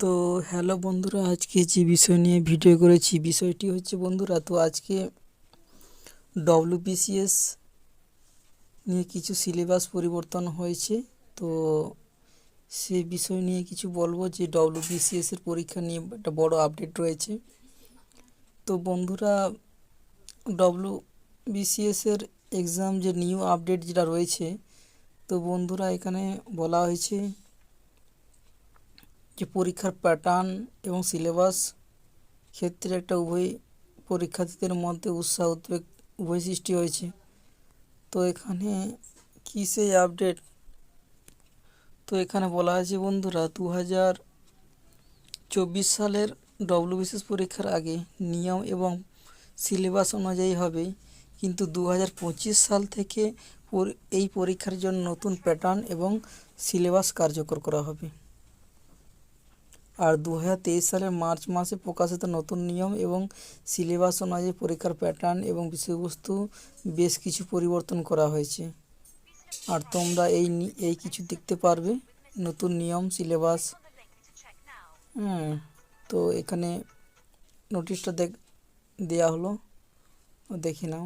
তো হ্যালো বন্ধুরা, আজকে যে বিষয় নিয়ে ভিডিও করেছি বিষয়টি হচ্ছে বন্ধুরা, তো আজকে ডব্লিউবিসিএস নিয়ে কিছু সিলেবাস পরিবর্তন হয়েছে। তো সেই বিষয় নিয়ে কিছু বলবো যে ডব্লিউবিসিএস এর পরীক্ষা নিয়ে একটা বড় আপডেট রয়েছে। তো বন্ধুরা, ডব্লিউবিসিএস এর এক্সাম যে নিউ আপডেট যেটা রয়েছে, তো বন্ধুরা এখানে বলা হয়েছে যে পরীক্ষার প্যাটার্ন এবং সিলেবাস ক্ষেত্রে একটা উভয় পরীক্ষার্থীদের মধ্যে উৎসাহ উদ্বেগ উভয় সৃষ্টি হয়েছে। তো এখানে কী সেই আপডেট, তো এখানে বলা আছে বন্ধুরা 2024 সালের ডব্লিউবিসিএস পরীক্ষার আগে নিয়ম এবং সিলেবাস অনুযায়ী হবে, কিন্তু 2025 সাল থেকে এই পরীক্ষার জন্য নতুন প্যাটার্ন এবং সিলেবাস কার্যকর করা হবে। আর 2023 সালের মার্চ মাসে প্রকাশিত নতুন নিয়ম এবং সিলেবাস অনুযায়ী পরীক্ষার প্যাটার্ন এবং বিষয়বস্তু বেশ কিছু পরিবর্তন করা হয়েছে। আর তোমরা এই কিছু দেখতে পারবে, নতুন নিয়ম সিলেবাস। হ্যাঁ, তো এখানে নোটিশটা দেয়া হলো, দেখে নাও।